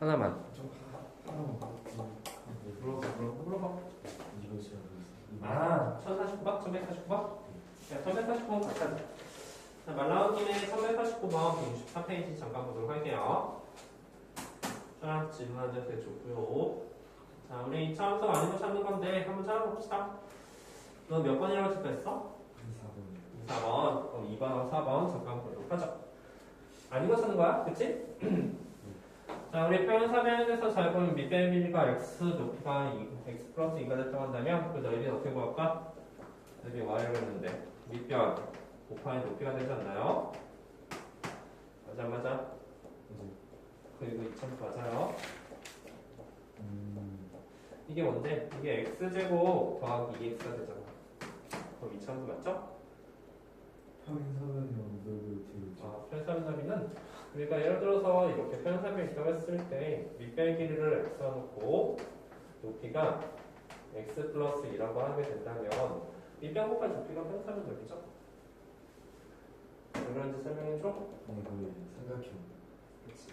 하나만. 하나만 물어봐. 이거 시간 아, 1049번? 1149번? 야, 1149번 같아. 자, 말 나온 김에 1149번 163페이지 잠깐 보도록 할게요. 자, 질문 한 장 대줬고요. 자, 우리 차함수 아닌 거 찾는 건데 한번 찾아봅시다. 너 몇 번이라고 체크했어? 4번 4번. 그럼 2번, 4번 잠깐 보도록 하죠. 아닌 거 찾는 거야? 그치? 자, 우리 표현 사변에서 잘 보면 밑변 길이가 x, 높이가 x 플러스 2가 됐다고 한다면 그 넓이는 어떻게 구할까? 넓이 y를 했는데 밑변 곱하기 높이가 되지 않나요? 맞아. 그리고 2참 맞아요. 이게 뭔데? 이게 x제곱 더하기 2x가 되잖아. 그럼 2참수 맞죠? 평행사변이랑 넓이 어떻게 아, 편사변 그러니까 예를 들어서 이렇게 편사변 있다고 했을 때 밑변 길이를 x로 놓고 높이가 x 플러스 2라고 하게 된다면 밑변 곱하기 높이가 편사변 넓이죠? 왜 그런지 설명해줘? 그 삼각형 그치.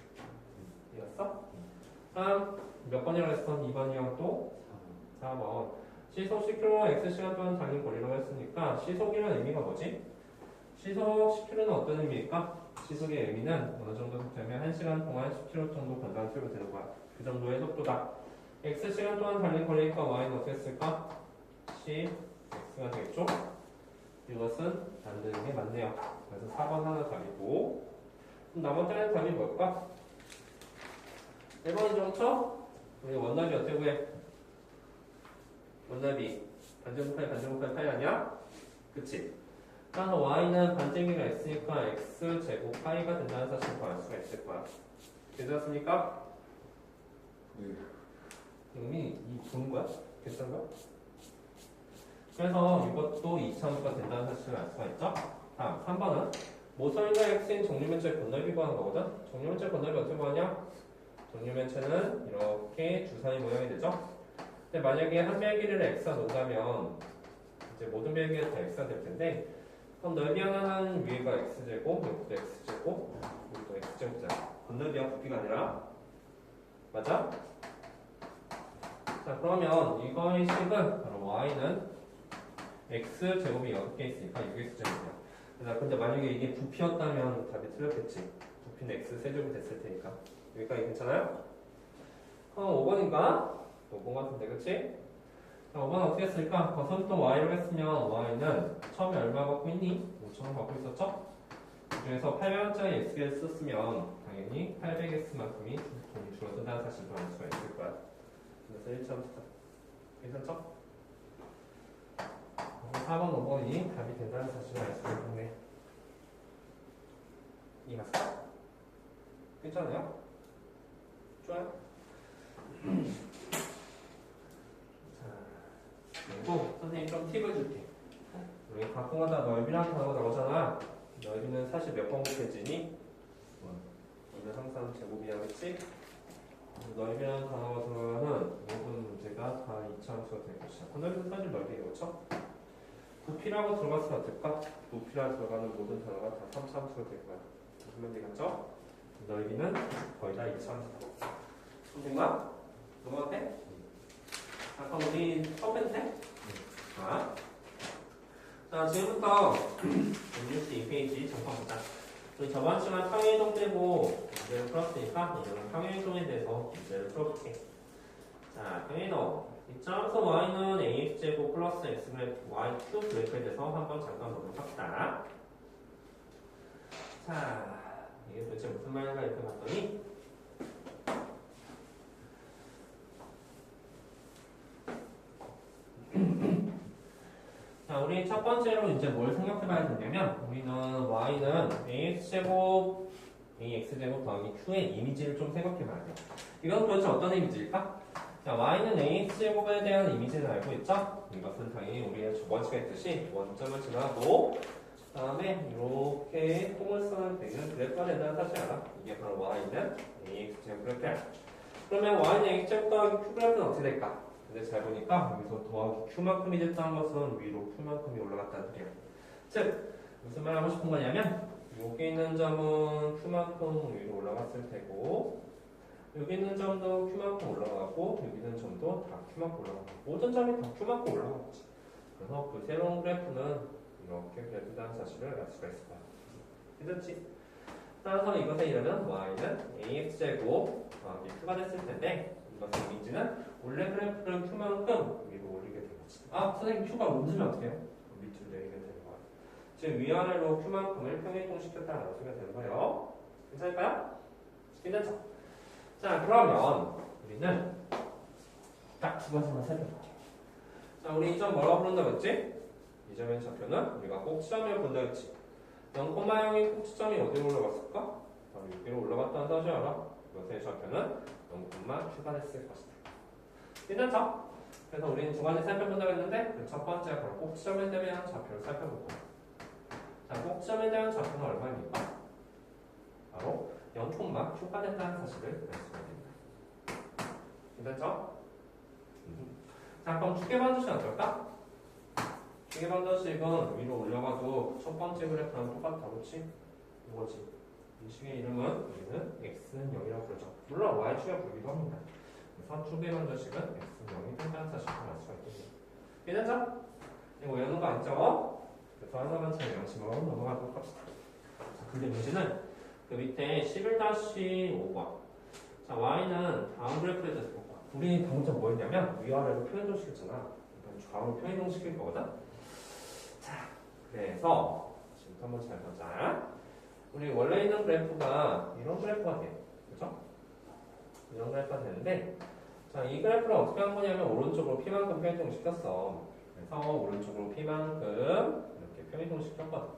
이겼어? 다음 몇 번이라고 했어? 2번이랑 또 4번. 시속 10km x시간 동안 달린 거리라고 했으니까 시속이라는 의미가 뭐지? 시속 10km는 어떤 의미일까? 시속의 의미는 어느 정도 되면 1시간 동안 10km 정도 건너는 속도가 되는 거야. 그 정도의 속도다. x시간 동안 달린 거리니까 y는 어떻게 쓸까? 10x가 되겠죠? 이것은 안 되는 게 맞네요. 그래서 4번 하나 답이고 그럼 나머지는 답이 뭘까? 1번이 정쳐? 우리 원납이 어떻게 구해? 원납이 반제곱하기 파이 아니야? 그치? 따라서 y는 반제기가 x니까 x제곱 파이가 된다는 사실을 구할 수가 있을 거야. 괜찮습니까? 네. 이미 좋은 거야? 괜찮은 거야? 그래서 이것도 2차원가 된다는 사실을 알 수가 있죠? 다음 3번은 모서리가 x인 정류면체 건널비 구하는 거거든? 정류면체 건널비 어떻게 구하냐? 정류면체는 이렇게 주사위 모양이 되죠? 근데 만약에 한 별 길이를 x가 놓는다면 이제 모든 별 길이가 다 x가 될 텐데 그럼 넓이 하나는 위에가 x제곱, 여기도 x제곱, 여기도 x제곱이잖아. 건널비와 부피가 아니라 맞아? 자 그러면 이거의 식은 바로 y는 x제곱이 6개 있으니까 6x제곱이야. 근데 만약에 이게 부피였다면 답이 틀렸겠지. 부피는 x세제곱이 됐을 테니까. 여기까지 괜찮아요? 그럼 5번인가? 5번 같은데 그치? 자 5번 어떻게 쓸까? 거선부터 y로 했으면 y는 처음에 얼마 갖고 있니? 5,000원 갖고 있었죠? 그 중에서 800원짜리 x를 썼으면 당연히 800x만큼이 돈이 줄어든다는 사실을 알 수가 있을 거야. 그래서 1차 괜찮죠? 4번, 5번이 답이 된다는 사실을 알 수가 있네. 이해갔어? 괜찮아요? 좋아요? 자, 그리고 선생님 좀 팁을 줄게. 우리 가끔가다 넓이라는 단어가 나오잖아. 넓이는 사실 몇 번 곱해지니? 이는 항상 제곱이야, 그치? 넓이라는 단어가 들어가는 모든 문제가 다 2차함수가 될 것이야. 건널비는 사실 넓이에요, 그렇죠? 부피라고 들어갔으면 어떨까? 부피라고 들어가는 모든 단어가 다 3차함수가 될 거야. 무슨 말인지 갔죠? 넓이는 거의 다 2차함수다. 선생님아? 넘어갈게? 아까 우리 선배인데? 자, 지금부터 62페이지 잠깐 보자. 우리 저번 시간 평행이동 빼고 문제를 풀었으니까 오늘은 평행이동에 대해서 문제를 풀어볼게. 자, 평행이동. 이점에서 y는 ax제곱 플러스 x분의 y큐 그래프에 대해서 한번 잠깐 보도록 합시다. 자, 이게 도대체 무슨 말인가 이렇게 봤더니 자, 우리 첫 번째로 이제 뭘 생각해 봐야 되냐면 우리는 y는 ax제곱 ax제곱 더하기 q의 이미지를 좀 생각해 봐야 돼요. 이건 도대체 어떤 이미지일까? 자, y는 ax제곱에 대한 이미지는 알고 있죠? 이것은 당연히 우리가 저번 시간에 했듯이 원점을 지나고 그 다음에 이렇게 통을 쓰는 되는 그래프가 된다는 사실 알아? 이게 바로 y는 ax제곱 그래프야. 그러면 y는 ax제곱 더하기 q 그래프는 어떻게 될까? 근데 잘 보니까 여기서 더하기 q만큼이 됐다는 것은 위로 q만큼이 올라갔다는 소리야. 즉 무슨 말 하고 싶은 거냐면 여기 있는 점은 q만큼 위로 올라갔을 테고 여기 있는 점도 Q만큼 올라가고 여기 있는 점도 다 Q만큼 올라가고 모든 점이 다 Q만큼 올라가겠지. 그래서 그 새로운 그래프는 이렇게 그려진다는 사실을 알 수가 있을 거야. 그렇지? 따라서 이것의 이름은 y는 ax제곱 더하기 q가 됐을 텐데 이것의 이미지는 원래 그래프를 q만큼 위로 올리게 된 거지. 아 선생님 q가 움직이면 어떻게 해요? 밑으로 내리게 되는 거야. 지금 위아래로 q만큼을 평행이동시켰다는 소리가 되는 거예요. 괜찮을까요? 괜찮죠? 자 그러면 우리는 딱 두 가지만 살펴볼게요. 자 우리 이 점 뭐라고 부른다고 했지? 이 점의 좌표는 우리가 꼭지점을 본다고 했지. 0,0이 꼭지점이 어디로 올라갔을까? 바로 여기로 올라갔다는 사실 알아? 이것의 좌표는 0,q가 됐을 것이다. 괜찮죠? 그래서 우리는 두 가지 살펴본다고 했는데 그 첫 번째가 바로 꼭지점에 대한 좌표를 살펴볼 거야. 자, 꼭지점에 대한 좌표는 얼마입니까? 바로 0,q가 된다는 사실을 알 수가 있습니다. 괜찮죠? 자, 그럼 추계반드시 어떨까? 추계반드식은 위로 올려가도 첫 번째 그래프랑 똑같다, 그렇지? 이거지. 이 식의 이름은 우리는 x는 0이라고 부르죠. 물론 y축에 부르기도 합니다. 그래서 추계반드식은 x는 0이 된다는 사실을 알 수가 있겠네요. 괜찮죠? 이거 외우는 거 아니죠? 그래서 하나만 잘 양심으로 넘어가도록 합시다. 자, 근데 문제는 그 밑에 11-5번. 자, y는 다음 그래프에 대해서 볼 거야. 우리 방금 전 뭐였냐면 위아래로 표현도 시켰잖아. 이번 좌우로 표현도 시킬 거거든. 자, 그래서 지금부터 한번 잘 보자. 우리 원래 있는 그래프가 이런 그래프가 돼. 그죠? 이런 그래프가 되는데, 자, 이 그래프를 어떻게 한 거냐면 오른쪽으로 p만큼 표현동 시켰어. 그래서 오른쪽으로 p만큼 이렇게 표현동 시켰거든.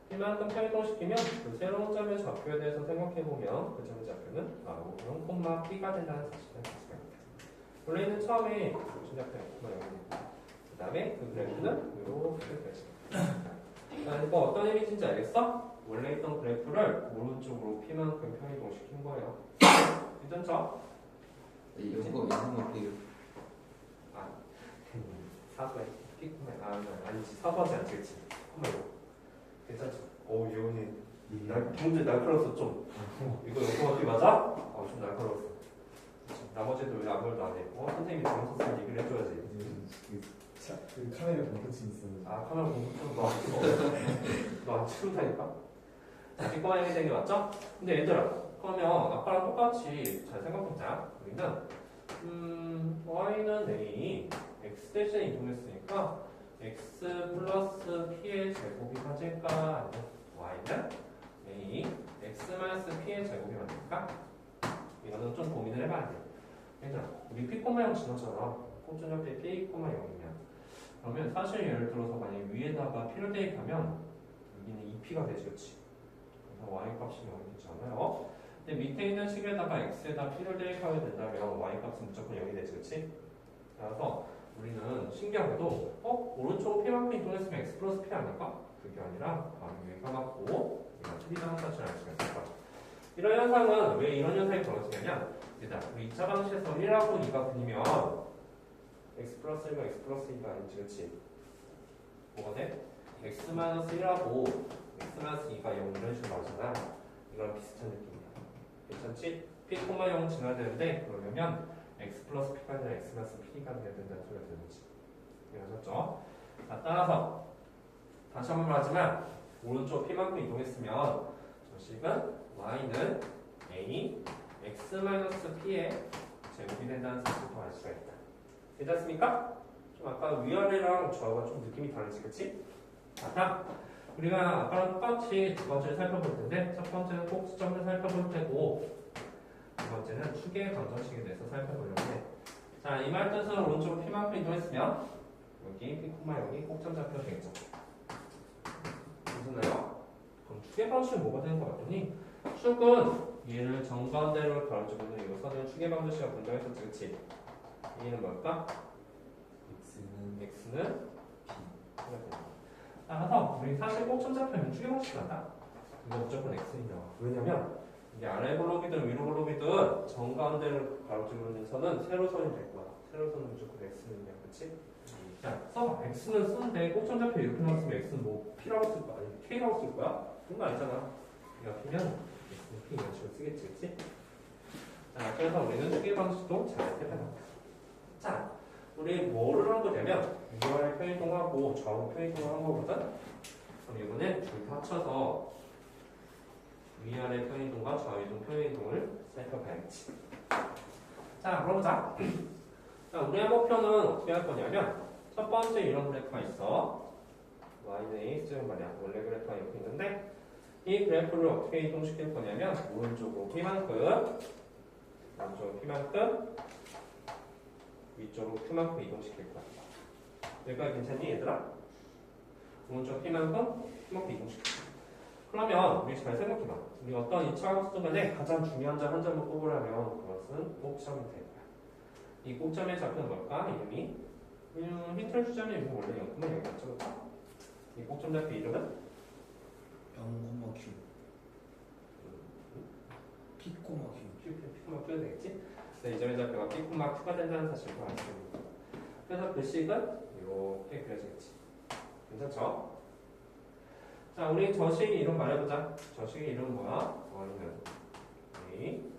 p만큼 표현동 시키면 그 새로운 점의 좌표에 대해서 생각해보면 그 점의 좌표는 바로 0,p가 된다는 사실을 알 수가 있다. 원래는 처음에 중작표 0,0이고 그 다음에 그 그래프는 이렇게 그려집니다. 그러니까 어떤 이미지인지 알겠어? 원래 있던 그래프를 오른쪽으로 p만큼 평이동 시킨 거예요. 괜찮죠? 이거 비율. 아, 사도에 피크맨 아니지 사도하지 않지 그치? 한번 이거 괜찮죠? 오 예원이 문제 날카로웠어 좀. 이거 정확히 맞아? 좀 날카로웠어. 나머지도 왜 아무 말도 안 해? 선생님이 정석 쌤 얘기를 해줘야지. 그 카메라 공포증 있어요. 아 카메라 공부 너안 치운다니까? 자 뒷거만하게 된 게 맞죠? 근데 얘들아 그러면 아까랑 똑같이 잘 생각해보자. 우리는 y는 a x 대신에 이동했으니까 x 플러스 p의 제곱이 맞을까? 아니면 y는 a x 마이너스 p의 제곱이 맞을까? 이거는 좀 고민을 해봐야 돼. 얘들아 우리 p, 0 지났잖아. 꼭지 옆에 p, 0이면 그러면 사실 예를 들어서 만약에 위에다가 p를 대입하면 여기는 2p가 되지 그치? 그래서 y 값이 0이 되잖아요. 근데 밑에 있는 식에다가 x에다 p를 대입하게 된다면 y 값은 무조건 0이 되지 그치? 그래서 우리는 신기하게도 오른쪽으로 p만큼 이동했으면 x 플러스 p 아닐까? 그게 아니라 바로 여기가 맞고 얘가 틀리다는 사실을 알 수가 있을 거야. 이런 현상은 왜 이런 현상이 벌어지냐면 일단 우리 2차 방식에서 1하고 2가 분이면 x 플러스 1과 x 플러스 2가 아니지 그치? 뭐가 돼? x 마이너스 1하고 x 마이너스 2가 0 이런 식으로 나오잖아. 이거랑 비슷한 느낌이야. 괜찮지? p, 0 지나야 되는데 그러려면 x 플러스 p가 아니라 x 마이너스 p가 돼야 된다는 소리가 되는 거지. 이해하셨죠? 자, 따라서 다시 한번 말하지만 오른쪽 p만큼 이동했으면 저 식은 y는 a x 마이너스 p의 제곱이 된다는 사실을 더 알 수가 있다. 괜찮습니까? 좀 아까 위아래랑 좌우가 좀 느낌이 다르지, 그치? 자, 우리가 아까랑 똑같이 두 번째를 살펴볼 텐데, 첫 번째는 꼭지점을 살펴볼 테고, 두 번째는 축의 방정식에 대해서 살펴보려고 해. 자, 이 말 뜻은 오른쪽으로 p만큼 이동했으면, 여기 p, 여기 꼭점 좌표가 되겠죠. 무슨나요? 그럼 축의 방정식은 뭐가 되는 것 같더니, 축은 얘를 정반대로 가로주고는 이거 선을 축의 방정식과 분정했었지, 그치? 얘는 뭘까? x는 p가 됩니다. 따라서 우리 사실 꼭점 좌표는 축의 방식 같다. 이거 무조건 x인 나와. 왜냐면 이게 아래 블록이든 위로 블록이든 정가운데를 가로지르고 있는 선은 세로선이 될 거야. 세로선은 무조건 x는이야, 그렇지? 자, 써봐. x는 쓰는데 꼭점 좌표 이렇게 나왔으면 x는 뭐 p라고 쓸 거야, 아니 k라고 쓸 거야? 그런 거 아니잖아. 이거 p면 x는 p 이런 식으로 쓰겠지, 그렇지? 자, 그래서 우리는 추계 방식도 잘 해봐요. 자, 우리 뭐를 한 거냐면 위아래 편이동하고 좌우 편이동한 거거든. 그럼 이번엔 둘 다 합쳐서 위아래 편이동과 좌우이동 편이동을 살펴봐야지. 자, 그러보자. 자, 우리 항목표는 어떻게 할 거냐면 첫 번째 이런 그래프가 있어. y는 ax제곱 말이야. 원래 그래프가 이렇게 있는데 이 그래프를 어떻게 이동시킬 거냐면 오른쪽으로 p만큼, 왼쪽으로 p만큼, 위쪽으로 q만큼 이동시킬 거야. 여기까지 괜찮니 얘들아? 오른쪽 p만큼, q만큼 이동시킬 거야. 그러면 우리 잘 생각해봐. 우리 어떤 2차 함수 간에 가장 중요한 점 한 점을 뽑으려면 그것은 꼭점이 될 거야. 이 꼭점의 좌표는 뭘까? 이름이? 힌트를 주자면 이거 원래 0,0 여기 맞죠? 이 꼭점 좌표 이름은? 0, Q P, Q P코마 Q가 되겠지? 이 점의 좌표가 P코마 Q가 된다는 사실을 알았습니다. 그래서 글씨가 이렇게 그려지겠지. 괜찮죠? 자, 우리 저식의 이름 말해보자. 저식의 이름은 뭐야? y는 a.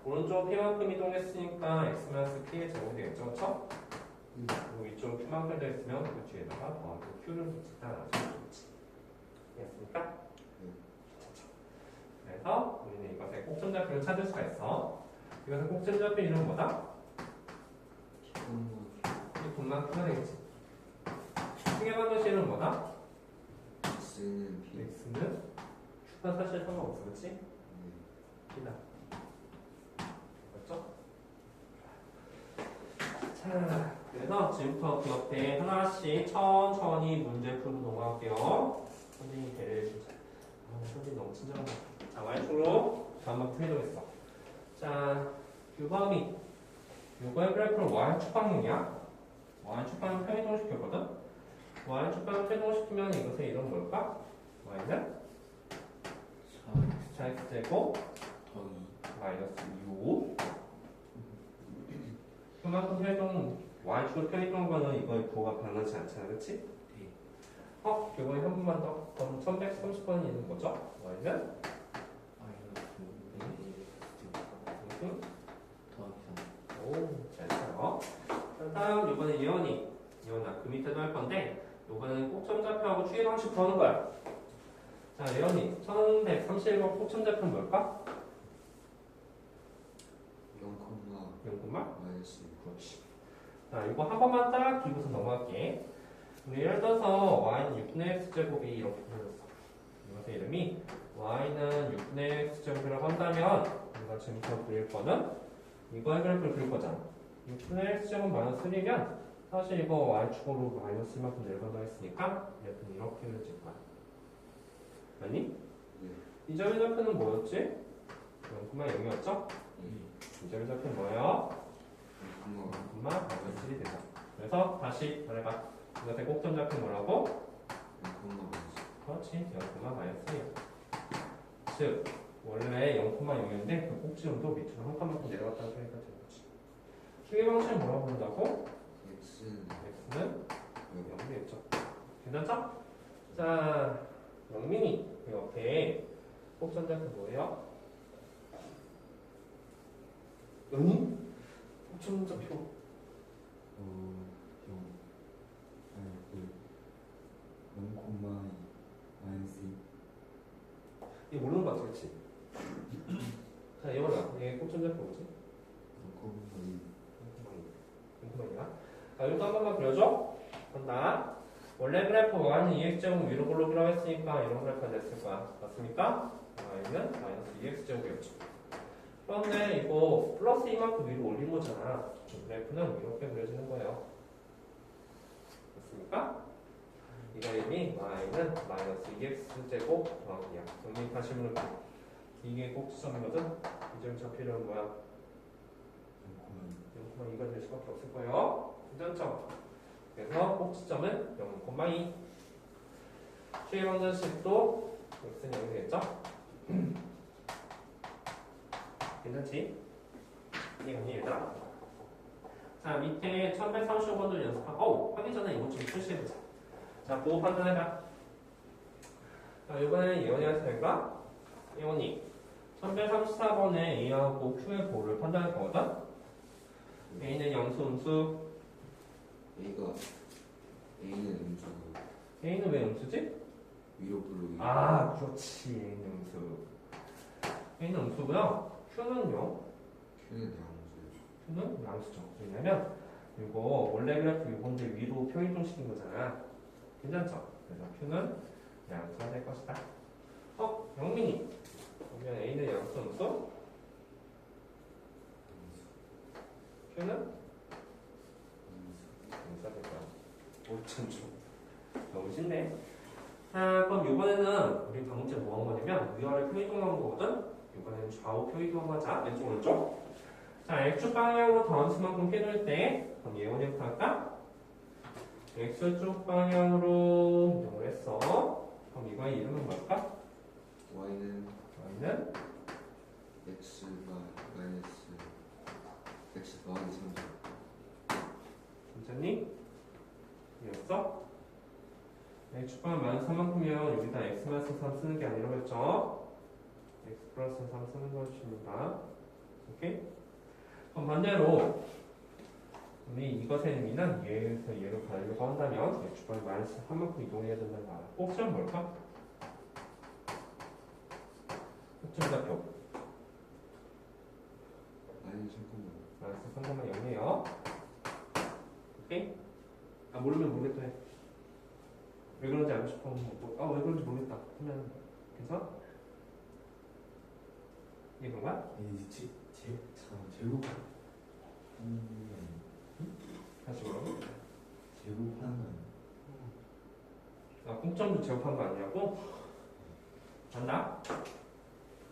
오른쪽 P만큼 이동했으니까 x-p의 제곱이 되겠죠? 그쵸? 그리고 위쪽 Q만큼 되었으면 그 뒤에다가 더하기 Q를 붙였다라는 소리겠지. 이해했습니까? 괜찮죠? 그래서 우리는 이것의 꼭점 좌표를 찾을 수가 있어. 이것의 꼭점 좌표 이름은 뭐다? P분만 Q가 되겠지. 크게 만든 이름은 뭐다? X는 P. x는 Q가 사실 상관없어, 그치? P다. 맞죠? 자, 그래서 지금부터 그 옆에 하나씩 천천히 문제 풀고 넘어갈게요. 선생님이 배려해 주자. 선생님 너무 친절하다. 자, Y축으로 한번 풀이동했어. 자, 유범이 요거의 그래프를 Y축 방향이야. Y축 방향 편이동을 시켰거든. Y축 방향 편이동시키면 이것의 이름은 뭘까? Y는 4x제곱 마이너스 6. 그만큼 편이동 Y축으로 편이동한 거는 이거의 부호가 변하지 않잖아, 그치? 네. 이번에 한 번만 더. 그럼 1130번이 있는 거죠? Y는 오, 잘 써요. 다음 이번에 예언아 그 밑에도 할 건데 이번에는 꼭점 좌표하고 추계 방식 구하는 거야. 자, 예언이 1131번 꼭점 좌표는 뭘까? 0, 마이너스 그렇지. 자, 이거 한 번만 딱 기고서 넘어갈게. 우리 예를 들어서 y는 6분의 x제곱이 이렇게 보여졌어. 이것의 이름이 y는 6분의 x제곱이라고 한다면 우리가 지금부터 그릴 거는 이거의 그래프를 그릴 거잖아. 6분의 x제곱 마이너스 3면 사실 이거 y축으로 마이너스 1만큼 내려간다 했으니까 얘는 이렇게 그려질 거야. 아니? 이 점의 좌표는 뭐였지? 0,0이었죠? 이 점의 좌표는 뭐예요? 0,-3이 되죠. 그래서 다시 말해봐. 이것의 꼭점 좌표는 뭐라고? 그렇지. 0,-3이야. 즉 원래 0,0인데 그 꼭지점도 밑으로 한 칸만큼 내려갔다는 소리가 되는 거지. 추계 방식은 뭐라고 부른다고? x는 0이 되겠죠. 괜찮죠? 자, 영민이 그 옆에 꼭점 좌표 뭐예요? 영민? 꼭점 좌표 이거 모르는 거 같아, 그렇지? 자, 예원아, 얘 꼭점 좌표 뭐지? 0,0이야. 자, 이거 한 번만 그려줘. 간다. 원래 그래프 y는 2x제곱 위로 볼록이라고 했으니까 이런 그래프가 됐을 거야. 맞습니까? y는 마이너스 2x제곱이었죠. 그런데 이거 플러스 2만큼 위로 올린 거잖아. 그 그래프는 이렇게 그려지는 거예요. 맞습니까? 이거 이미 y는 마이너스 2x제곱 더하기야. 여기 다시 물어봐. 이게 꼭지점이거든? 이 점 좌표는 뭐야? 0,2가 될 수밖에 없을 거예요. 괜찮죠? 그래서 꼭지점은 0,2. 추계 방정식도 x는 0이 되겠죠? 괜찮지? 이해가니 얘들아? 자, 밑에 1135번도 하기 전에 이것 좀 표시해보자. 자, 보호 판단해봐. 자, 이번에는 예원이한테 될까? 예원이 334번에 A하고 Q의 보호를 판단할 거거든? A는 양수, 음수. A는 음수고 A는 왜 음수지? 위로 블록이 아, 그렇지. A는 음수. A는 음수고요. Q는요? Q는 양수 Q는 양수죠. 왜냐면 이거 원래 그래프 이건데 위로 표이동식인 거잖아. 괜찮죠? 그래서 Q는 양수가 될 것이다. 영민이. 그러면 A는 양수, 음수? Q는 양수가 될 거야. 오참 좀 너무 쉽네. 자, 그럼 이번에는 우리 방금 전에 뭐 한 거냐면 위아래 표이동한 거거든? 이번에는 좌우 표이동한 거자. 왼쪽, 오른쪽. 자, X축 방향으로 더한 수만큼 필요할 때 그럼 예원이부터 할까? X축 방향으로 이동을 했어. 그럼 이거의 이름은 뭘까? Y는 X가 마이너스 X 더하기 3 괜찮니? 이해했어? X축 방향 마이너스 3만큼이면 여기다 X 마이너스 3 쓰는 게 아니라고 했죠? X 플러스 3 쓰는 것입니다. 오케이? 그럼 반대로 우리 이것의 의미는 얘에서 얘로 가려고 한다면 X축 방향 마이너스 3만큼 이동해야 된다는 거야. 꼭지는 뭘까? 꼭지는 좌표 마이너스 3,5 마이너스 3,0이에요. 오케이? 아, 모르면 모르겠다 해. 왜 그런지 알고 싶어. 왜 그런지 모르겠다. 하면 괜찮아? 이게 그런가? 제곱 다시 뭐라고? 제곱하는 공점도 제곱한 거 아니냐고? 간다?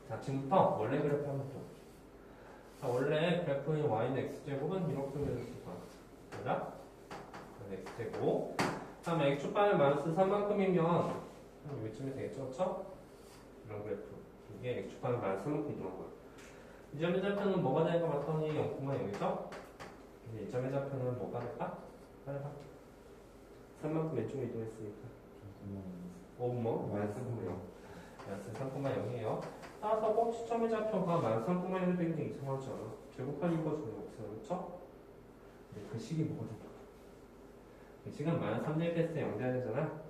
자, 지금부터 원래 그래프 한번 또. 자, 원래 그래프인 y는 x제곱은 이렇게 그려졌을 거야. 맞아? x제곱. 다음에 x축방을 마이너스 3만큼이면 여기쯤에 되겠죠? 그쵸? 이런 그래프. 이게 x축방을 마이너스 3만큼 이동한 거야. 이 점의 좌표는 뭐가 되는 것 같더니 0,0이죠? 이 점의 좌표는 뭐가 될까? 말해봐. 3만큼 왼쪽으로 이동했으니까. 마이너스 3,0. 마이너스 3,0이에요. 따라서 꼭지점의 좌표가 마이너스 3,0이 되는 게 이상하지 않아. 제곱할 이유가 전혀 없어요. 그쵸? 그 식이 뭐거든? 지금 마이너스 3 대입했을 때 0 돼야 되잖아.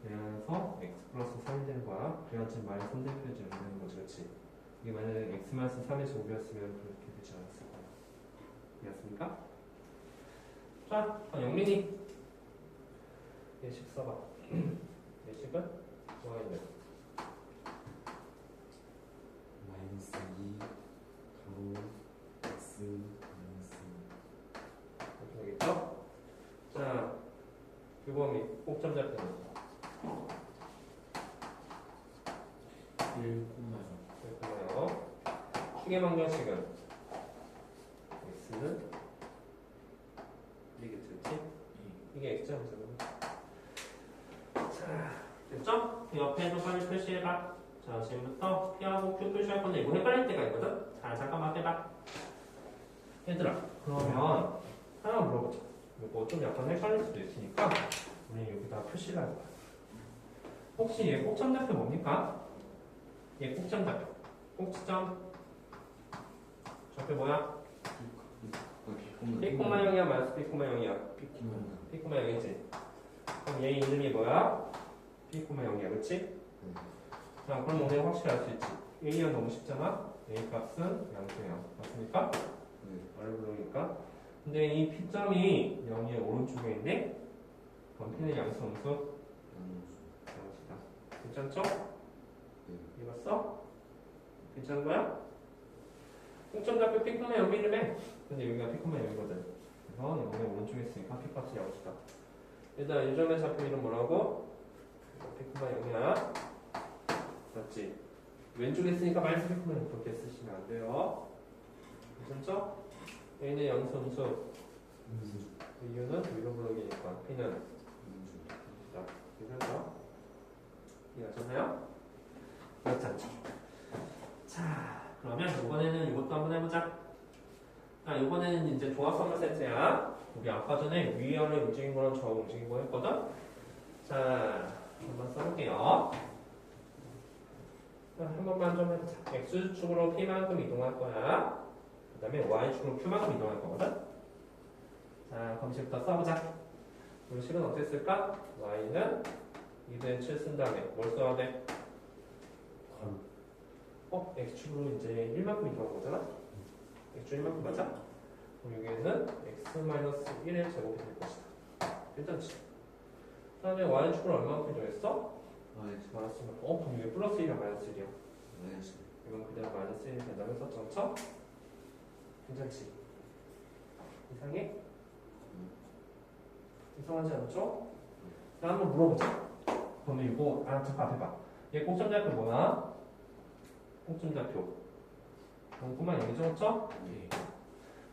그래서 x 플러스 3이 되는 거야. 그래야지 마이너스 3 대입해야지 0 되는 거지. 그치? 이게 만약에 x 마이너스 3의 제곱이었으면 그렇게 되지 않았을 거야. 이해했습니까? 자, 영민이 예식 써봐. 예식은 뭐가 있냐? 마이너스 2 가로 x 마이너스 이렇게 되겠죠? 자, 규범이 꼭점 잡히는 1,0 그렇고요. 축의 방정식은 x는 이게 됐지? 이게 x점이잖아. 자, 됐죠? 그 옆에도 빨리 표시해봐. 자, 지금부터 P하고 Q 표시할 건데 이거 헷갈릴 때가 있거든? 자, 잠깐만 해봐. 얘들아, 그러면 하나 물어보자. 이거 좀 약간 헷갈릴 수도 있으니까 우리 여기다 표시를 할 거야. 혹시 얘 꼭점 좌표 뭡니까? 얘 꼭점 좌표. 꼭지점 좌표 뭐야? P코마 0이야? 마이너스 P코마 0이야? P코마 0이지? 그럼 얘 이름이 뭐야? P코마 0이야, 그치? 자, 그럼 오늘 확실히 알 수 있지. A가 너무 쉽잖아? A 값은 양수야. 맞습니까? 원래 부르니까. 근데 이 P점이 0의 오른쪽에 있네? 그럼 P는 양수, 음수? 양수다. 괜찮죠? 읽었어? 괜찮은 거야? 꼭점 잡고 P코마 0이라며? 근데 여기가 P코마 0이거든. 그래서 0의 오른쪽에 있으니까 P 값이 양수다. 일단 이 점의 좌표 이름 뭐라고? P코마 0이야. 맞지? 왼쪽에 있으니까 마이너스 P코마 0 그렇게 쓰시면 안 돼요. 괜찮죠? A는 양수, 음수. 이유는 위로 블록이니까 P는 자, 괜찮죠? 이해하셨나요? 그렇지 않죠? 자, 그러면 이번에는 이것도 한번 해보자. 자, 이번에는 이제 조합선물 세트야. 우리 아까 전에 위아래 움직인 거랑 좌우 움직인 거 했거든? 자, 한번 써볼게요. 한 번만 좀 해보자. x축으로 p만큼 이동할 거야. 그 다음에 y축으로 q만큼 이동할 거거든. 자, 그럼 지금부터 써보자. 우리 식은 어떻게 쓸까? y는 2분의 7 쓴 다음에 뭘 써야 돼? x축으로 이제 1만큼 이동한 거잖아? x축 1만큼 맞아? 그럼 여기에는 x-1의 제곱이 될 것이다. 괜찮지? 그 다음에 y축으로 얼마만큼 이동했어? 마이너스 마이너스 1만큼. 그럼 이게 플러스 1이야 마이너스 1이야? 마이너스 이건 그대로 마이너스 1이 된다고 했었죠? 그쵸? 괜찮지? 이상해? 이상하지 않죠? 자, 한번 물어보자. 그러면 이거 잠깐 해봐. 얘 꼭점좌표 뭐야? 꼭점좌표 0,0이죠, 그쵸? 네.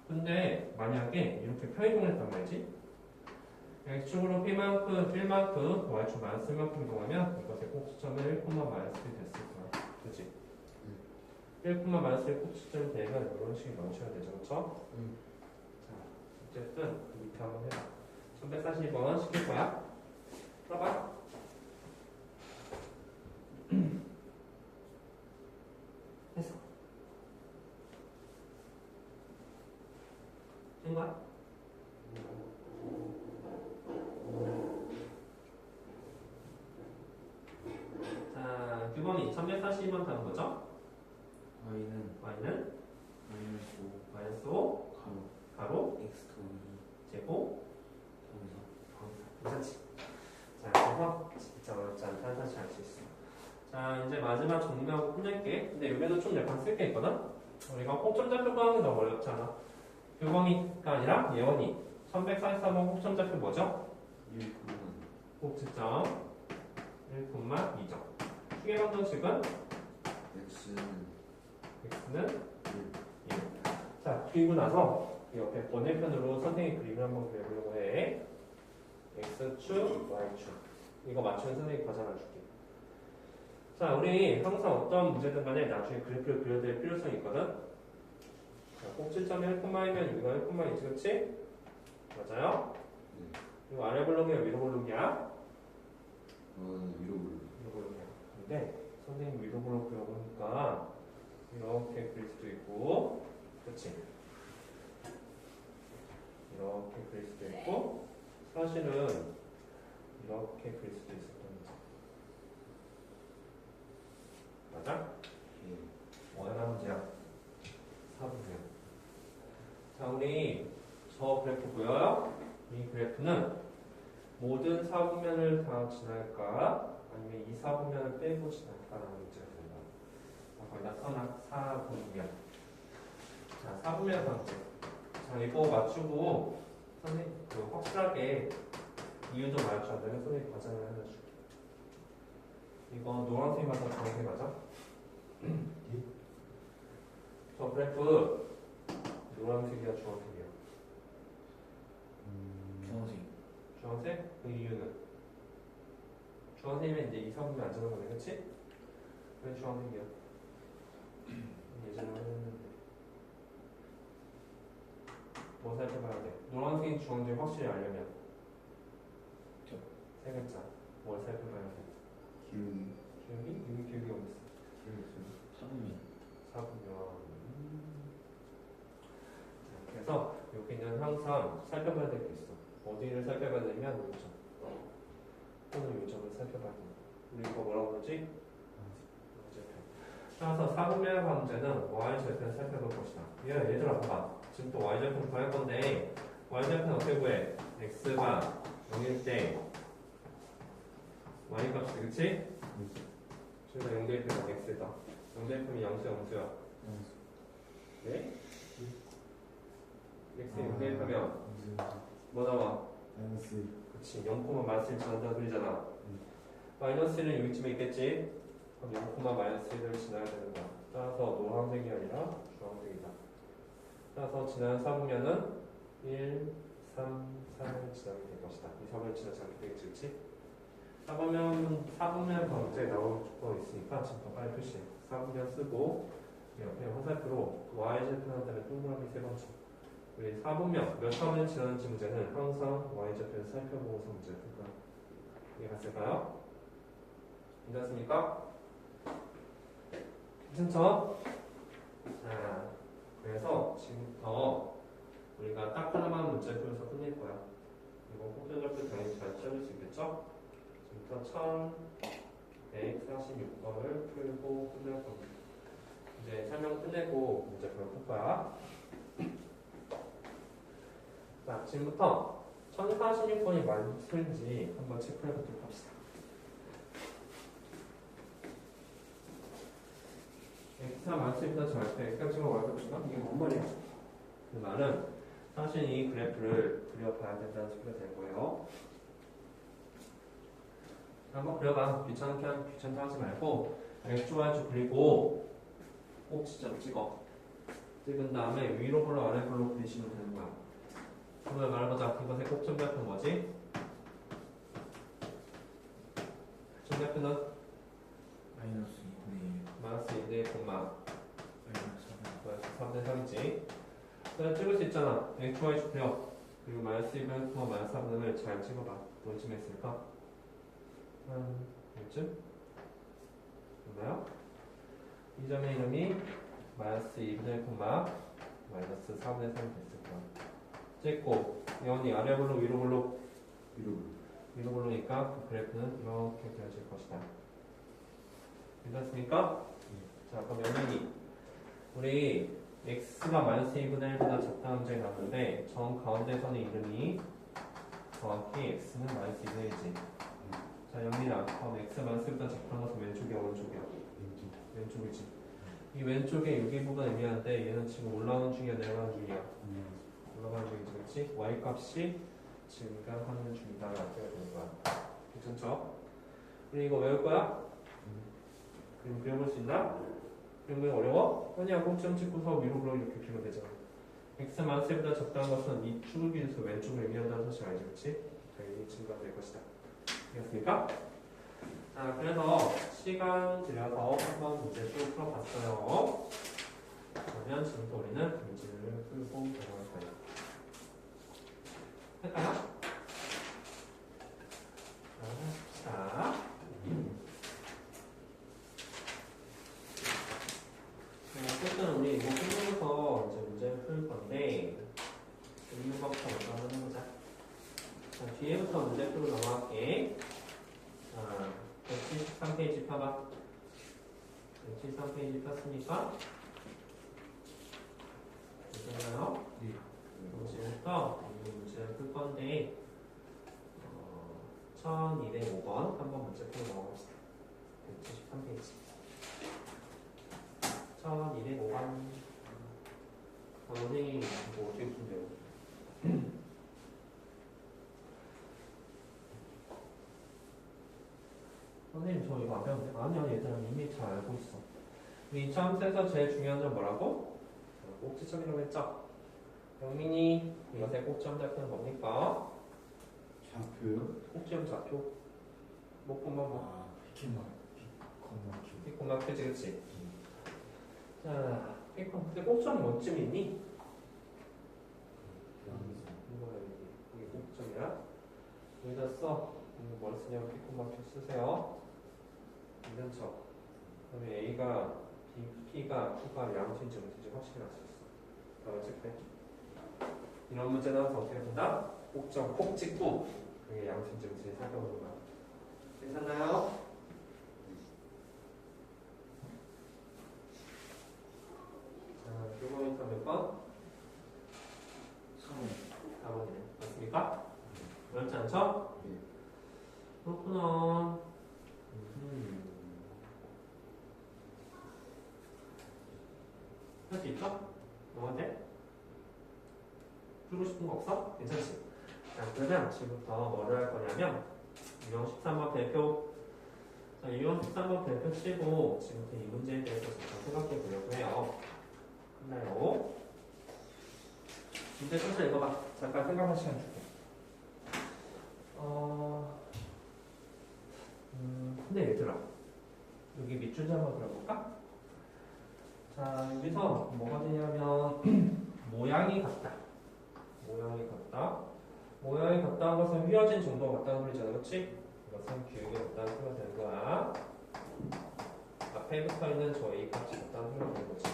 근데 만약에 이렇게 편이동을 했단 말이지. x축으로 p만큼 1만큼 y축 마이너스 1만큼 이동하면 이것의 꼭지점은 1, 마이너스 1이 됐을 거야. 그치? 1, 마이너스 1 꼭지점이 되면 이런 식이 나오셔야 되죠, 그쵸? 자, 어쨌든 그 밑에 한번 해봐. 1142번 시킬 거야. 풀어봐. 했어. 된 거야? 자, 9번이 1142번 다음 거죠? y는 y는 마이너스 5 마이너스 5 가로 가로 x 더하기 제곱 정사 괜찮지? 자, 그래서 진짜 어렵지 않다. 다시 알 수 있어. 자, 이제 마지막 정리하고 끝낼게. 근데 여기도 좀 약간 쓸 게 있거든? 우리가 꼭점좌표 구하는 게 너무 어렵지 않아? 교범이가 아니라 예원이 1144번 꼭점좌표 뭐죠? 1, 꼭지점 1,2점. 축의 방정식은 x는 x는 1. 자, 그리고 나서 이 옆에 번외편으로 선생님 그림을 한번 그려보려고 해. x축, y축. 이거 맞추면 선생님 과제 하나 줄게. 자, 우리 항상 어떤 문제든 간에 나중에 그래프를 그려야 될 필요성이 있거든. 자, 꼭지점이 1,2면 여기가 1,2지, 그치? 맞아요? 네. 이거 아래 볼록이야, 위로 볼록이야? 위로 올라 위로 볼록이야. 근데 선생님 위로 볼록 그려보니까 이렇게 그릴 수도 있고, 그치? 이렇게 그릴 수도 있고, 사실은 이렇게 그릴 수도 있었던 거지. 맞아? 얼마나 문제야? 4분면. 자, 우리 저 그래프 보여요? 이 그래프는 모든 4분면을 다 지날까? 아니면 이 4분면을 빼고 지날까라는 문제가 된다. 거기다 써놔. 4분면. 자, 4분면 방제. 자, 이거 맞추고 선생님 확실하게 이유도 말해줘야 되면 선생님 과정을 하나 줄게. 이거 노란색 맞아, 주황색 맞아? 저 그래프 노란색이야, 주황색이야? 주황색. 주황색? 그 이유는? 주황색이면 이제 이 성분이 안 되는 거네, 그치? 왜 주황색이야? 예전에 했는데 뭐 살펴봐야 돼? 노란색, 주황색 확실히 알려면 세 글자 뭘 살펴봐야 돼? 기울기 기억이? 여기 기억이 어디 있어? 사분면. 4분면. 자, 그래서 여기는 항상 살펴봐야 될 게 있어. 어디를 살펴봐야 되냐면 요점 또는 요점을 살펴봐야 돼. 우리 이거 뭐라고 그러지? y절편. 따라서 4분면 방제는 y절편을 살펴볼 것이다. 얘들아 봐봐. 지금 또 y절편 구할 건데 y절편 어떻게 구해? x가 0일 때 y값이 그치? 저기다 0대입하면 x다. 0대입하면 양수야 음수야? 네? x 0대입하면 뭐 나와? 마이너스 그치 0, 마이너스 1 지난다 그러잖아. 마이너스 1은 여기쯤에 있겠지? 그럼 0, 마이너스 1을 지나야 되는 거야. 따라서 노란색이 아니라 주황색이다. 따라서 지나는 4분면은 1, 3, 4를 지나게 될 것이다. 이 3을 지나지 않게 되겠지, 그치? 4분면 방제 나올 조건이 있으니까 지금 더 빨리 표시해. 4분면 쓰고 옆에 화살표로 y절편 한다면 동그라미 세 번째. 우리 4분면 몇 차분을 지나는지 문제는 항상 y절편을 살펴보고서 문제를 풀 거야. 이해갔을까요? 괜찮습니까? 괜찮죠? 자, 그래서 지금부터 우리가 딱 하나만 문제 풀어서 끝낼 거야. 이거 호텔적도 당연히 잘 찾을 수 있겠죠? 지금부터 1146번을 풀고 끝낼 겁니다. 이제 설명 끝내고 문제 풀 거야. 자, 지금부터 1046번이 맞는지 한번 체크해 보도록 합시다. X가 맞습니다. 잘 때, X가 지금 완벽한가? 이게 뭔 말이야? 그 말은 사실 이 그래프를 그려봐야 된다는 소리가 될 거예요. 한번 그려봐. 귀찮다 하지 말고 X축 그리고 꼭지점 찍어. 찍은 다음에 위로 볼로 아래 볼로 그리시면 되는 거야. 그러면 말해보자. 이것의 꼭점좌표는 뭐지? 점좌표는 마이너스 2분의 1 마이너스 1대 콤마 마이너스 3대 3이지. 그냥 찍을 수 있잖아. X, Y축 그려. 그리고 마이너스 1은 콤마 마이너스 3을 잘 찍어봐. 어디쯤 했을까? 요쯤? 맞나요? 이 점의 이름이 마이너스 2분의 콤마 마이너스 4분의 3이 됐을 거야. 찍고 영원히 아래 볼로 위로 볼로 위로 볼로니까 그 그래프는 이렇게 그려질 것이다. 괜찮습니까? 자, 그럼 영원히 우리 x가 마이너스 2분의 1보다 작다는 문제가 나왔는데 정 가운데 선의 이름이 정확히 x는 마이너스 2분의 1이지. 자, 영민아, 그럼 x 마이너스 1보다 작다는 것은 왼쪽이야, 오른쪽이야? 왼쪽이지. 이 왼쪽에 여기 부분 의미하는데 얘는 지금 올라가는 중이야, 내려가는 중이야? 올라가는 중이지, 그렇지? y 값이 증가하는 중이다 라고 되는 거야. 괜찮죠? 우리 이거 외울 거야? 그림 그려볼 수 있나? 그림 그리기 어려워? 아니야, 꼭지점 찍고서 위로 불어 이렇게 그리면 되잖아. x 마이너스 1보다 적다는 것은 이 축을 비해서 왼쪽을 의미한다는 사실 알지, 그렇지? 당연히 증가될 것이다. 되겠습니까? 자, 그래서 시간 들여서 한번 문제를 풀어봤어요. 그러면 지금부터 우리는 문제를 풀고 넘어갈 거예요. 할까요? 자, 어쨌든 우리 이거 끝내서 이제 문제를 풀 건데 이유부터 먼저 한번 해보자. 자, 뒤에부터 문제 풀고 넘어갈게. 자, 173페이지 펴봐. 173페이지 폈으니까 됐나요? 네. 지금부터 이 문제를 풀 건데 1205번 한번 문제 풀고 넘어갑시다. 173페이지 1205번 선생님 이거 어떻게 푼대요? 선생님 저 이거 안 배웠는데? 아니야, 얘들아 이미 잘 알고 있어. 이 참수에서 제일 중요한 점 뭐라고? 꼭지점이라고 했죠? 영민이 이것의 꼭지점 좌표는 뭡니까? 좌표요? 꼭지점 좌표 못 보면 뭐 피켓만 ፒ콤마 피콤마 퀴즈, 그치? 자, 피콤 근데 꼭지점이 어쯤 있니? 이거야, 여기 꼭지점이야. 여기다 써. 이거 뭘 쓰냐면 피콤마 퀴즈 쓰세요. 괜찮죠? 그다음에 A가 B, P가 Q가 양수인지 무슨지 확실히 알 수 있어. 그럼 체크해. 이런 문제 나와서 어떻게 된다? 꼭점 콕 찍고 그게 양수인지 무슨지 살펴보는 거야. 괜찮나요? 자, 큐버미터 몇 번? 4번이네. 맞습니까? 어렵지 않죠? 네. 그렇구나. 할 수 있어? 너한테? 풀고 싶은 거 없어? 괜찮지? 자, 그러면 지금부터 뭐를 할 거냐면 유형 13번 별표. 자, 유형 13번 별표 치고 지금부터 이 문제에 대해서 잠깐 생각해 보려고 해요. 끝나요? 문제 천천히 읽어봐. 잠깐 생각할 시간 줄게. 근데 얘들아, 여기 밑줄 한번 그려볼까? 자, 여기서 뭐가 되냐면 모양이 같다. 모양이 같다. 모양이 같다는 것은 휘어진 정도가 같다는 소리잖아, 그렇지? 이것은 기울기 같다는 소리가 되는 거야. 자, 앞에 붙어 있는 저 A 값이 같다는 소리가 되는 거지.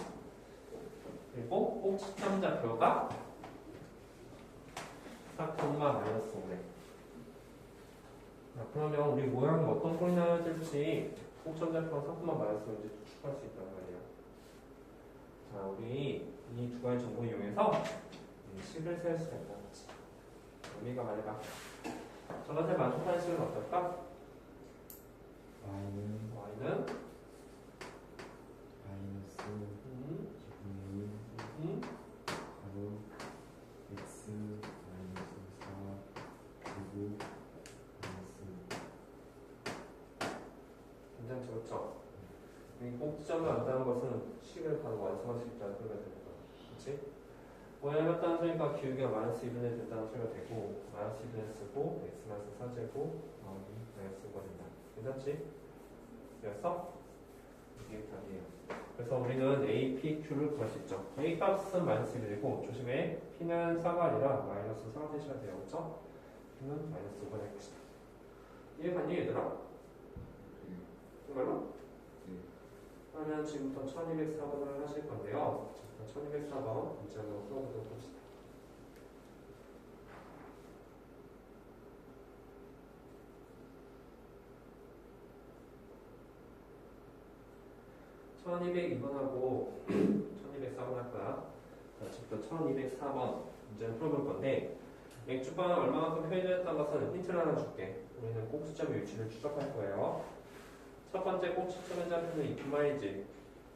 그리고 꼭지점 좌표가 4, 마이너스 5래. 그러면 우리 모양이 어떤 소리 나야 될지 꼭지점 좌표가 4, 마이너스 5인지 추측할 수 있단 말이야. 자, 우리 이 두 가지 정보 이용해서 식을 세울 수가 있다는 거지. 의미가 말해봐. 저것에 만족하는 식은 어떨까? y는 마이너스 2분의 1 바로 x 마이너스 4 그리고 마이너스 괜찮죠, 그렇죠? 이 꼭지점을 안다는 것은 식을 바로 완성할 수 있다는 소리가 되는 거야. 그렇지? 모양이 같다는 소리가 기울기가 마이너스 2분의 된다는 소리가 되고 마이너스 2분의 쓰고 x 마이너스 4제곱 마이너스 5가 된다. 괜찮지? 됐어? 이게 답이에요. 그래서 우리는 A, P, Q를 구할 수 있죠. A 값은 마이너스 1이고 조심해. P는 4가 아니라 마이너스 4가 되셔야 돼요. 그렇죠? Q는 마이너스 5가 될 것이다. 이해갔니 얘들아? 정말로? 그러면 지금부터 1204번을 하실 건데요. 1204번 문제 한번 풀어보도록 합시다. (1202번하고) 1204번 할 거야. 자, 지금부터 1204번 문제를 풀어볼 건데 맥주가 얼마만큼 표현됐다는 것은 힌트를 하나 줄게. 우리는 꼭지점의 위치를 추적할 거예요. 첫 번째 꼭지점의 좌표는 2마이지.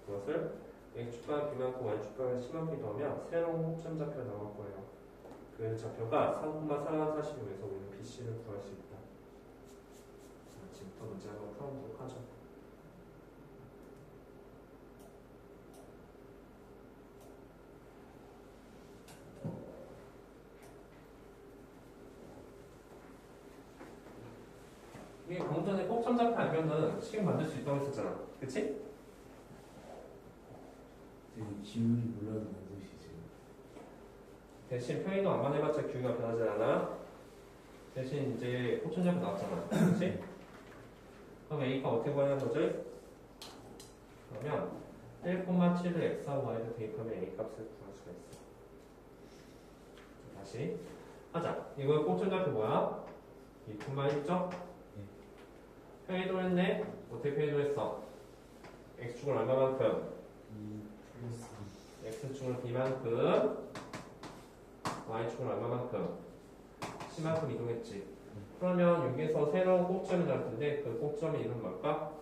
그것을 x축과 b만큼 y축과 10만큼 더하면 새로운 꼭지점 좌표가 나올 거예요. 그 좌표가 3,445에서 우리는 bc를 구할 수 있다. 자, 지금부터 문제 한번 풀어보도록 하죠. 이게 방금 전에 꼭지점 좌표 알면은 식 만들 수 있다고 했었잖아. 그치? 기울이 몰라도 만드시죠. 대신 평이동 안만 해봤자 기울기가 변하지 않아. 대신 이제 꼭지점 좌표 나왔잖아. 그치? 그럼 A가 어떻게 구하냐는 거지? 그러면 1,7을 x와 y로 대입하면 A 값을 구할 수가 있어. 자, 다시 하자. 이거 꼭지점 좌표 뭐야? 2,1죠? 표현도 했네? 어떻게 표현도 했어? x축은 얼마만큼? 2 플러스 x축은 b만큼 y축은 얼마만큼? c만큼 이동했지. 그러면 여기서 새로운 꼭지점이 나올 텐데 그 꼭지점의 이름 뭘까?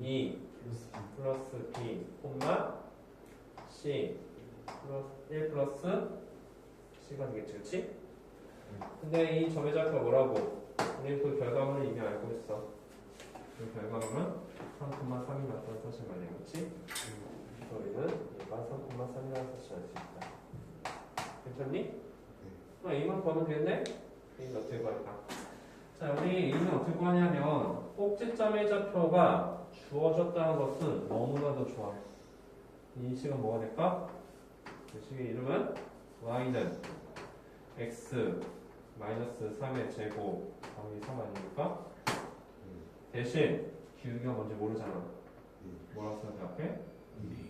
2 플러스 플러스 b, 콤마 c 플러스 1 플러스 c가 되겠지, 그치? 근데 이 점의 좌표가 뭐라고? 우리 그 결과물을 이미 알고 있어. 그 결과물은 3,3이 맞다는 사실 말이야, 그치? 우리는 얘가 3,3이라는 사실을 알 수 있다. 괜찮니? A만 구하면 되겠네? A는 어떻게 구할까? 자, 우리 A는 어떻게 구하냐면 꼭지점의 좌표가 주어졌다는 것은 너무나도 좋아. 이 식은 뭐가 될까? 그 식의 이름은 y는 x 마이너스 3의 제곱 더하기 3 아닙니까? 대신 기울기가 뭔지 모르잖아. 뭐라고 써야 돼 앞에? A.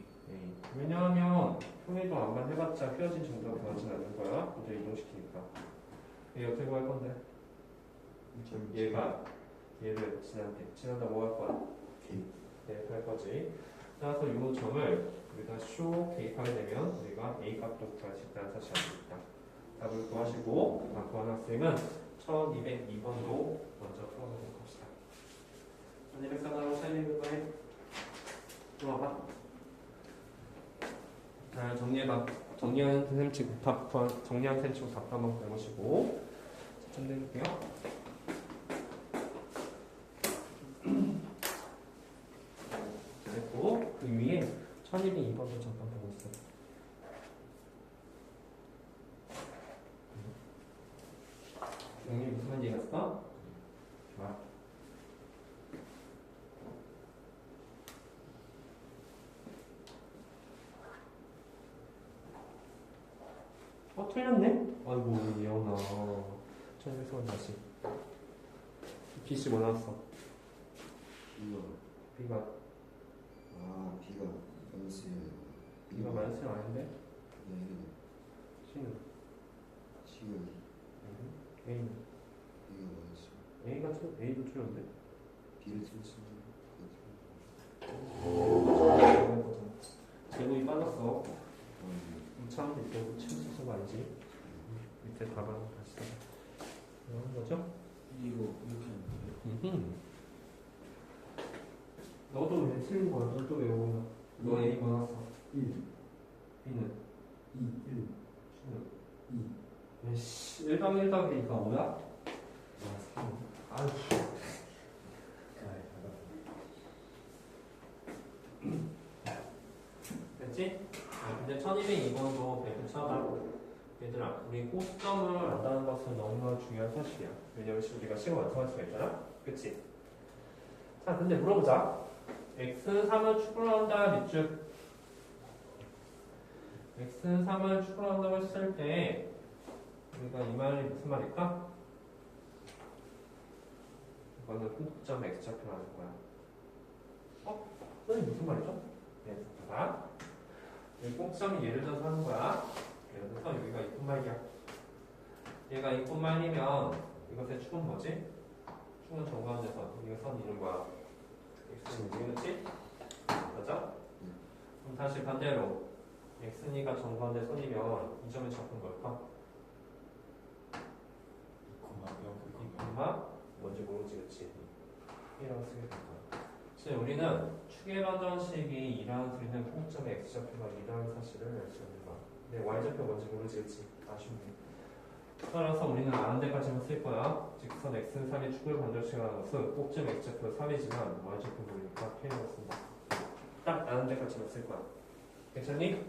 왜냐하면 평이동 안만 해봤자 휘어진 정도가 변하지 않는 거야. 이제 이동시키니까. 얘 어떻게 구할 건데? 얘가 얘를 지난다 뭐 할 거야? 대입할 거지. 따라서 이 점을 우리가 쇼 대입하게 되면 우리가 A 값도 구할 수 있다는 사실을 알고 있다. 답을 구하시고 구한 학생은 1202번도 먼저 풀어보도록 합시다. 1204번하고 1200번에 들어와봐. 자, 정리해봐. 정리한 셈 치고 정리한 셈 치고 답 한번 해보시고 좀 내볼게요. 됐고 그 위에 1202번도 잠깐 보고 있어. 여기 무슨 말인지 알았어? 좋아. 틀렸네? 아이고 예언아. 1200번 다시. BC 뭐 나왔어? B가 아 B가 마이너스예요. B가 마이너스는 아닌데 네. C는 지금 A는 B가 마이너스. A도 틀렸는데 B를 틀었으면 제곱이 빠졌어. 아, 차원도 있고 치우쳐서가 아니지. 밑에 답을 한번 다시 써. 이런 거죠? 이거 이렇게 하는 너도 왜 틀린 거야? 너도 외우나? 너 A 받았어. 1, B는 2, 1, C는 2. 씨 1당 1 더하기니까 뭐야? 아, 3. 아유 됐지? 근데 1202번도 배분차다. 얘들아, 우리 꼭점을 안다는 것은 너무나 중요한 사실이야. 왜냐면 지금 우리가 식을 완성할 수가 있잖아? 그치? 자, 근데 물어보자. x3을 추구한다, 밑줄. x3을 추구한다고 했을 때, 우리가 이 말이 무슨 말일까? 이거는 꼭점 x좌표를 하는 거야. 선생님 무슨 말이죠? 네, 봐봐. 이 꼭점이 예를 들어서 하는 거야. 예를 들어서 여기가 2분말이야. 얘가 2분말이면 이것의 축은 뭐지? 축은 정관에서 이거 선 이름 뭐야? x는 그렇지? 맞아? 그럼 다시 반대로 x니가 정관대 선이면 이 점의 적은 걸까? 이마 뭔지 모르지, 그렇지? 이라고 쓰게 될 거야. 그래서 우리는 축의 반전식이 2라는 소리는 꼭점의 x좌표가 2라는 사실을 알 수 있는 거야. 근데 y좌표 뭔지 모르지, 그치? 아쉽네. 따라서 우리는 아는 데까지만 쓸 거야. 직선 x는 3의 축을 반전식하는 것은 꼭점 x좌표 3이지만 y좌표 모르니까 k라고 쓴다. 딱 아는 데까지만 쓸 거야. 괜찮니?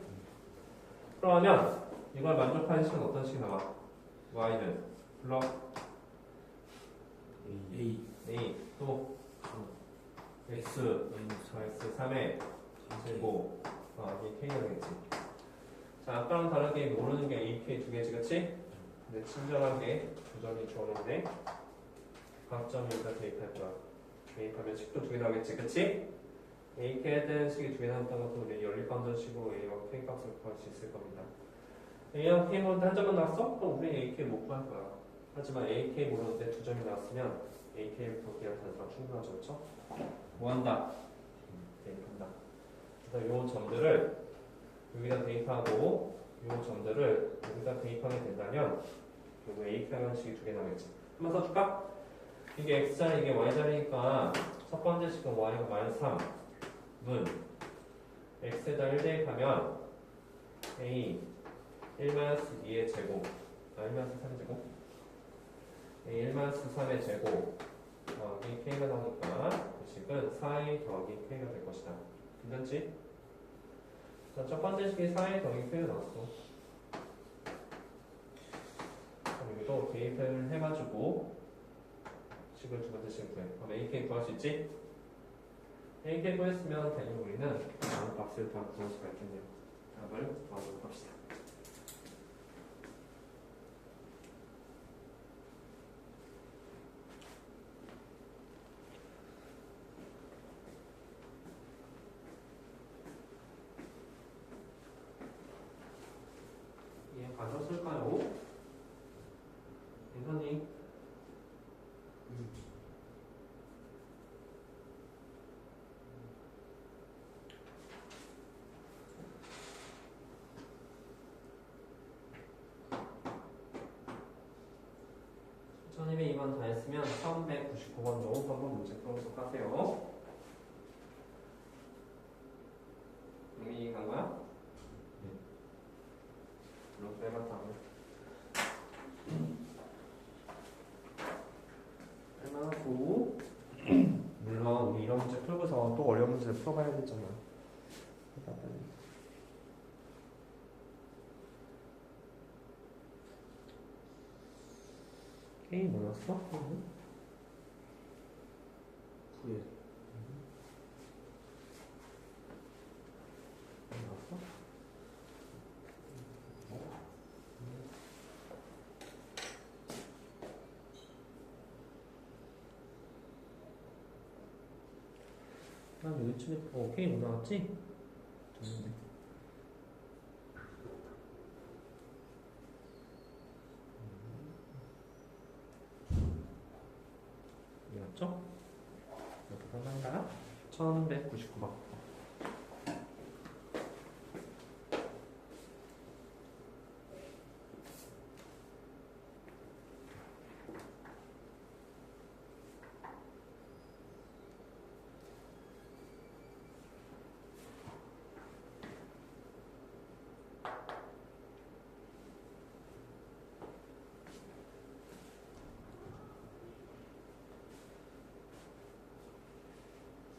그러면 이걸 만족하는 식은 어떤 식이 나와? y는 블럭 A A 또 x x 3의 제곱 이게 k가 되겠지. 자, 아까랑 다르게 모르는 게 a, k 두 개지, 그치? 근데 친절하게 두 점이 주어졌네. 각 점을 여기다 대입할 거야. 대입하면 식도 두 개 나오겠지, 그치? a, k에 대한 식이 두 개 나왔다는 것은 우리 연립반전식으로 a와 k 값을 구할 수 있을 겁니다. a와 k 모르는데 한 점만 나왔어? 그럼 우리 a, k 못 구할 거야. 하지만 a, k 모르는데 두 점이 나왔으면 a, k부터 k랑 단수가 충분하죠, 그쵸? 뭐 한다? 대입한다. 그래서 요 점들을 여기다 대입하고 요 점들을 여기다 대입하게 된다면 결국 AK라는 식이 두 개 나오겠지. 한번 써줄까? 이게 X자리 이게 Y자리니까 첫 번째 식은 Y가 마이너스 3은 X에다 1 대입하면 A 1-2의 제곱 1-3의 제곱 A 1-3의 제곱 더하기 K가 나오니까 그 식은 4A 더하기 K가 될 것이다. 괜찮지? 자, 첫 번째 식이 4A 더하기 K가 나왔어. 여기도 대입을 해가지고 식을 두 번째 식을 구해. 그럼 AK 구할 수 있지? AK 구했으면 당연히 우리는 다음 값을 다 구할 수가 있겠네요. 답을 구하도록 합시다. 이해 가셨을까요? 괜찮니? 선생님이 이번 다 했으면 1199번도 한번 문제 풀어보도록 하세요. 이미 간 거야? 네. 이렇게 해봤다. 할만하고 물론 우리 이런 문제 풀고서 또 어려운 문제 풀어봐야 되잖아. 해봐 빨리. K 뭐였어? 후에 뭐였어? 한 여기쯤에 오케이 못 나왔지? 됐는데. 이게 맞죠? 이렇게 끝난다. 1199번.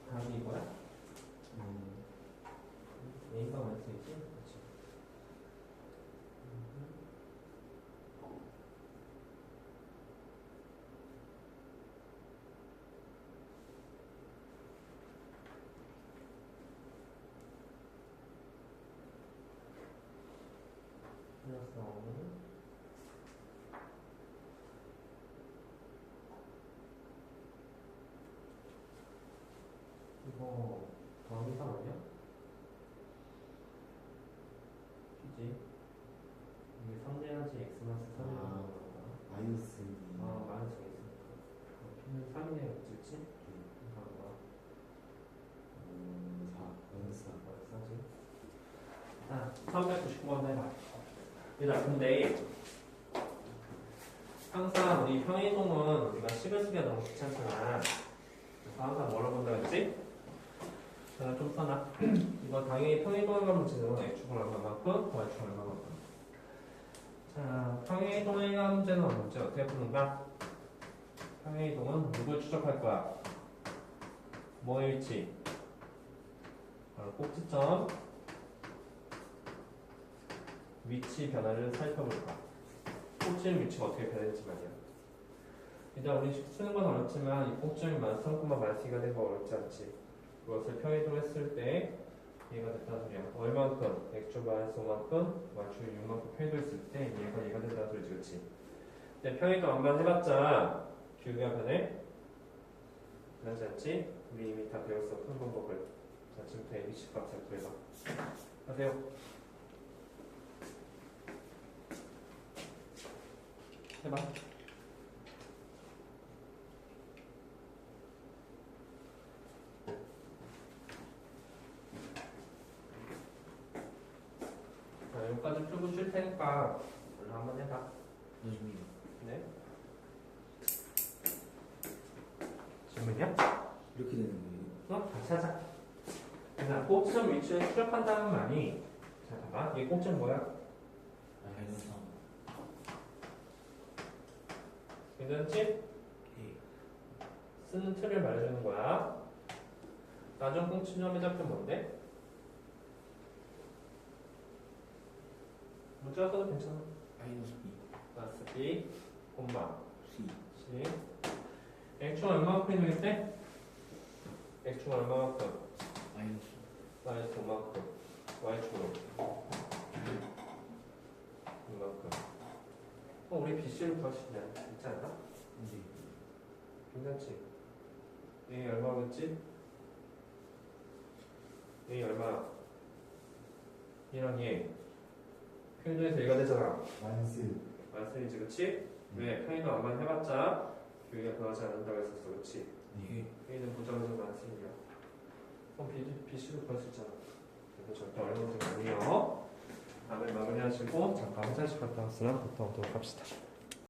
답이 이거야? A가 많이 쓰이지? 그렇지. 그래서 이거 더하기 3 아니야? 그지? 이게 3대야지 x 마스 3이 나오는 거야. 마이너스 아, 마이너스 있으니까. P는 3이네, 그치? 그러니까 4 마이너스 4 마이너스 4지. 자, 399번 해봐. 얘들아, 근데 항상 우리 평이동은 우리가 식을 쓰기가 너무 귀찮잖아. 그래서 항상 뭐라고 본다 했지? 자, 좀 써놔. 이거 당연히 평이동의 문제는 x축은 얼마만큼, y축은 얼마만큼. 자, 평이동의 문제는 문제 어떻게 푸는가? 평이동은 누굴 추적할 거야? 뭐의 위치? 바로 꼭지점 위치 변화를 살펴볼 거야. 꼭지점 위치가 어떻게 변했는지 말이야. 일단 우리 쓰는 건 어렵지만 이 꼭지점이 만성분만 만쓰기가 된 거 어렵지 않지. 그것을 평이동했을 때 얘가 됐다는 소리야. 얼만큼? x축 마이너스 5만큼, y축 6만큼 평이동했을 때 얘가 된다는 소리지, 그치? 근데 평이동 안만 해봤자 기울기가 변해? 변하지 않지? 우리 이미 다 배웠어, 큰 방법을. 자, 지금부터 ABC 값을 구해봐. 하세요. 해봐. 자, 여기까지 풀고 쉴 테니까 오늘 한번 해봐. 나중에 네? 질문이야? 이렇게 되는 거예요. 다시 하자. 자, 꼭지점 위치를 추적한다는 말이, 자, 봐봐. 이 꼭지점 뭐야? 마이너스 3 괜찮지? 예. 쓰는 틀을 말해주는 거야. 나중 꼭지점의 좌표 뭔데? 문자가 써도 괜찮아. 마이너스 마스 B, 콤마, C C. X축은 얼마만큼 이동했대? X축은 얼마만큼? 마이너스 마이너스 5만큼. Y축은 이만큼. 우리 BC를 구할 수 있지 않나? 네. 괜찮지? A 얼마겠지? A 얼마? 얘랑 얘. 평균에서 얘가 되잖아. 마이너스 마이너스이지, 그치? 왜? 평균도 안만 해봤자 기울기가 변하지 않는다고 했었어, 그치? 예. A는 무조건 마이너스이야. 그럼 BC를 구할 수 있잖아. 그래서 절대 어려운 문제가 아니에요. 다음에 마무리하시고 잠깐 화장실 갔다 왔으면 갔다 오도록 합시다.